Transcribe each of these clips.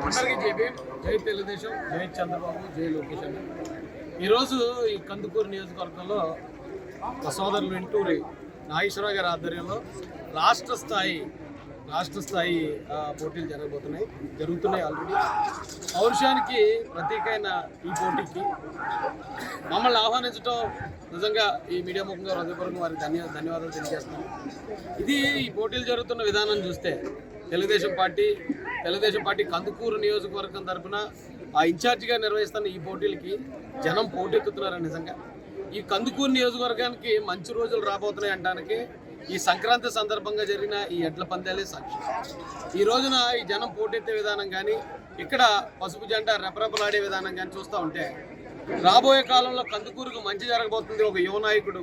అందరికీ జై భీమ్, జై తెలుగుదేశం, జై చంద్రబాబు, జై లోకేష్ అన్న. ఈరోజు ఈ కందుకూరు నియోజకవర్గంలో మా సోదరులు వెంటూరి నాగేశ్వరరావు గారి ఆధ్వర్యంలో రాష్ట్ర స్థాయి పోటీలు జరుగుతున్నాయి ఆల్రెడీ. పౌరుషానికి ప్రతీకైన ఈ పోటీకి మమ్మల్ని ఆహ్వానించడం నిజంగా ఈ మీడియా ముఖంగా హృదయపూర్వకంగా వారికి ధన్యవాదాలు తెలియజేస్తున్నాను. ఈ పోటీలు జరుగుతున్న విధానం చూస్తే తెలుగుదేశం పార్టీ కందుకూరు నియోజకవర్గం తరఫున ఆ ఇన్ఛార్జిగా నిర్వహిస్తున్న ఈ పోటీలకి జనం పోటెత్తుతున్నారు. నిజంగా ఈ కందుకూరు నియోజకవర్గానికి మంచి రోజులు రాబోతున్నాయి అనడానికి ఈ సంక్రాంతి సందర్భంగా జరిగిన ఈ ఎడ్ల పందాలే సాక్షి. ఈ రోజున ఈ జనం పోటెత్తే విధానం కానీ, ఇక్కడ పసుపు జెండా రెపరెపలాడే విధానం కానీ చూస్తూ ఉంటే రాబోయే కాలంలో కందుకూరుకు మంచి జరగబోతుంది. ఒక యువ నాయకుడు,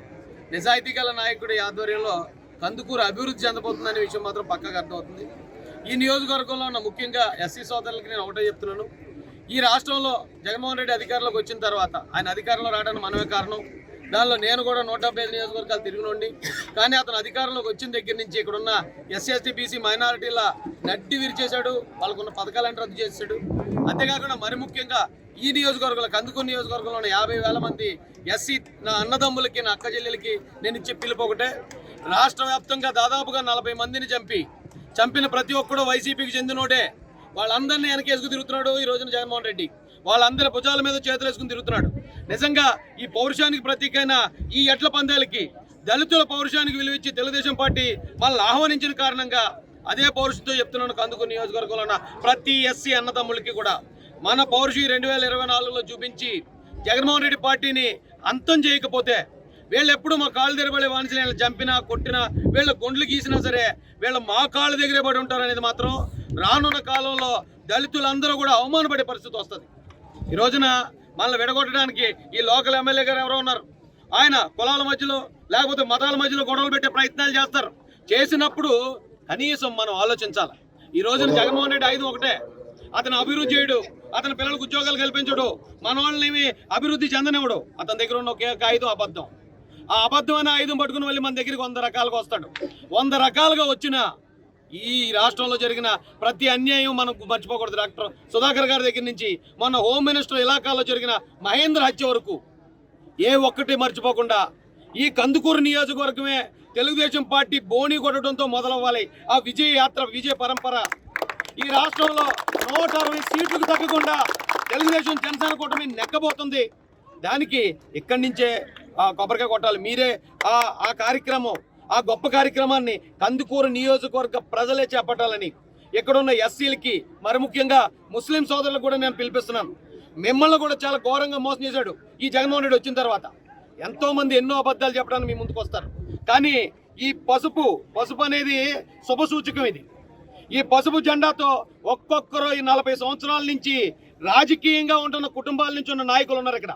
నిజాయితీ గల నాయకుడి ఆధ్వర్యంలో కందుకూరు అభివృద్ధి చెందబోతుందనే విషయం మాత్రం పక్కగా అర్థమవుతుంది. ఈ నియోజకవర్గంలో ఉన్న ముఖ్యంగా ఎస్సీ సోదరులకి నేను ఒకటే చెప్తున్నాను, ఈ రాష్ట్రంలో జగన్మోహన్ రెడ్డి అధికారంలోకి వచ్చిన తర్వాత ఆయన అధికారంలో రావడానికి మనమే కారణం. దానిలో నేను కూడా 175 నియోజకవర్గాలు తిరిగినండి. కానీ అతను అధికారంలోకి వచ్చిన దగ్గర నుంచి ఇక్కడున్న ఎస్సీ ఎస్టీ బీసీ మైనారిటీల నడ్డి విరిచేశాడు, వాళ్ళకున్న పథకాలను రద్దు చేశాడు. అంతేకాకుండా మరి ముఖ్యంగా ఈ నియోజకవర్గంలో కందుకూరు నియోజకవర్గంలో ఉన్న 50,000 మంది ఎస్సీ నా అన్నదమ్ములకి, నా అక్క చెల్లెలకి నేను ఇచ్చే పిలుపు ఒకటే, రాష్ట్ర వ్యాప్తంగా దాదాపుగా 40 మందిని చంపిన ప్రతి ఒక్కడు వైసీపీకి చెందినోడే. వాళ్ళందరినీ వెనకేసుకు తిరుగుతున్నాడు ఈ రోజున జగన్మోహన్ రెడ్డి. వాళ్ళందరి భుజాల మీద చేతులు వేసుకుని తిరుగుతున్నాడు. నిజంగా ఈ పౌరుషానికి ప్రతీకైన ఈ ఎడ్ల పందాలకి దళితుల పౌరుషానికి విలువిచ్చి తెలుగుదేశం పార్టీ వాళ్ళని ఆహ్వానించిన కారణంగా అదే పౌరుషంతో చెప్తున్నాను, కందుకూరు నియోజకవర్గంలో ఉన్న ప్రతి ఎస్సీ అన్నదమ్ములకి కూడా మన పౌరుషం 2024లో చూపించి జగన్మోహన్ రెడ్డి పార్టీని అంతం చేయకపోతే వీళ్ళు ఎప్పుడు మా కాళ్ళు దగ్గర పడే వానిసి వీళ్ళని చంపినా కొట్టినా వీళ్ళ గుండ్లు గీసినా సరే వీళ్ళు మా కాళ్ళ దగ్గరే పడి ఉంటారనేది మాత్రం రానున్న కాలంలో దళితులందరూ కూడా అవమానపడే పరిస్థితి వస్తుంది. ఈ రోజున మనల్ని విడగొట్టడానికి ఈ లోకల్ ఎమ్మెల్యే గారు ఎవరో ఉన్నారు, ఆయన కులాల మధ్యలో లేకపోతే మతాల మధ్యలో గొడవలు పెట్టే ప్రయత్నాలు చేస్తారు. చేసినప్పుడు కనీసం మనం ఆలోచించాలి. ఈ రోజున జగన్మోహన్ రెడ్డి ఆయుధం ఒకటే, అతను అభివృద్ధి చేయడు, అతని పిల్లలకు ఉద్యోగాలు కల్పించడు, మన వాళ్ళని అభివృద్ధి చెందనివ్వడు. అతని దగ్గర ఉన్న ఒకే ఆయుధం అబద్ధం. ఆ అబద్ధం అనే ఆయుధం పట్టుకుని వెళ్ళి మన దగ్గరికి 100 రకాలుగా వస్తాడు. 100 రకాలుగా వచ్చిన ఈ రాష్ట్రంలో జరిగిన ప్రతి అన్యాయం మనం మర్చిపోకూడదు. డాక్టర్ సుధాకర్ గారి దగ్గర నుంచి మొన్న హోమ్ మినిస్టర్ ఇలాకాలో జరిగిన మహేంద్ర హత్య వరకు ఏ ఒక్కటి మర్చిపోకుండా ఈ కందుకూరు నియోజకవర్గమే తెలుగుదేశం పార్టీ బోణి కొట్టడంతో మొదలవ్వాలి. ఆ విజయ యాత్ర, విజయ పరంపర ఈ రాష్ట్రంలో 160 సీట్లకు తగ్గకుండా తెలుగుదేశం జనసేన కూటమి నెక్కబోతుంది. దానికి ఇక్కడి నుంచే కొబ్బరికాయ కొట్టాలి. మీరే ఆ కార్యక్రమం, ఆ గొప్ప కార్యక్రమాన్ని కందుకూరు నియోజకవర్గ ప్రజలే చేపట్టాలని ఇక్కడున్న ఎస్సీలకి, మరి ముఖ్యంగా ముస్లిం సోదరులకు కూడా నేను పిలిపిస్తున్నాను. మిమ్మల్ని కూడా చాలా ఘోరంగా మోసం చేశాడు ఈ జగన్మోహన్ రెడ్డి వచ్చిన తర్వాత. ఎంతోమంది ఎన్నో అబద్ధాలు చెప్పడానికి మీ ముందుకు వస్తారు. కానీ ఈ పసుపు అనేది శుభ సూచకం. ఈ పసుపు జెండాతో ఒక్కొక్కరు ఈ 40 సంవత్సరాల నుంచి రాజకీయంగా ఉంటున్న కుటుంబాల నుంచి ఉన్న నాయకులు ఉన్నారు ఇక్కడ.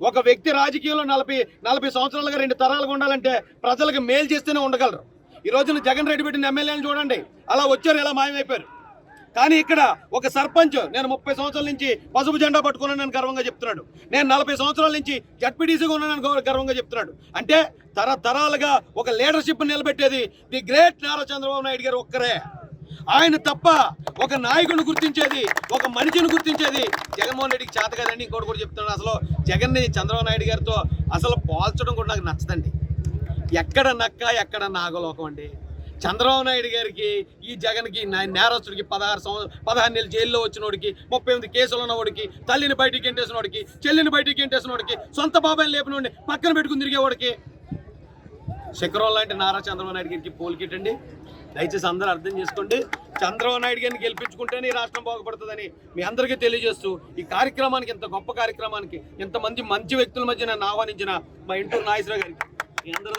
ఒక వ్యక్తి రాజకీయంలో 40 సంవత్సరాలుగా 2 తరాలుగా ఉండాలంటే ప్రజలకు మేలు చేస్తేనే ఉండగలరు. ఈ రోజున జగన్ రెడ్డి పెట్టిన ఎమ్మెల్యేలను చూడండి, అలా వచ్చారు, ఎలా మాయమైపోయారు. కానీ ఇక్కడ ఒక సర్పంచ్ నేను 30 సంవత్సరాల నుంచి పసుపు జెండా పట్టుకున్నానని గర్వంగా చెప్తున్నాడు. నేను 40 సంవత్సరాల నుంచి జడ్పీటీసీగా ఉన్నానని గర్వంగా చెప్తున్నాడు. అంటే తరతరాలుగా ఒక లీడర్షిప్ నిలబెట్టేది ది గ్రేట్ నారా చంద్రబాబు నాయుడు గారు ఒక్కరే. ఆయన తప్ప ఒక నాయకుడిని గుర్తించేది, ఒక మనిషిని గుర్తించేది జగన్మోహన్ రెడ్డికి చేత కదండి. ఇంకోటి కూడా చెప్తున్నాను, అసలు జగన్ని చంద్రబాబు నాయుడు గారితో అసలు పోల్చడం కూడా నాకు నచ్చదండి. ఎక్కడ నక్క ఎక్కడ నాగలోకం అండి. చంద్రబాబు నాయుడు గారికి ఈ జగన్కి నేరస్తుడికి 16 నెలలు జైల్లో వచ్చినోడికి, 38 కేసులు ఉన్నవాడికి, తల్లిని బయటికి గెంటేసినోడికి, చెల్లిని బయటికి గెంటేసినోడికి, సొంత బాబాయిని లేపినోడిని పక్కన పెట్టుకుని తిరిగేవాడికి శిఖరం లాంటి నారా చంద్రబాబు నాయుడు గారికి పోలికెట్టండి. దయచేసి అందరూ అర్థం చేసుకోండి. చంద్రబాబు నాయుడు గారిని గెలిపించుకుంటేనే ఈ రాష్ట్రం బాగుపడుతుందని మీ అందరికీ తెలియజేస్తూ ఈ కార్యక్రమానికి, ఇంత గొప్ప కార్యక్రమానికి ఇంతమంది మంచి వ్యక్తుల మధ్య నన్ను ఆహ్వానించిన మా ఇంటూరు నాగేశ్వరరావు గారికి మీ అందరూ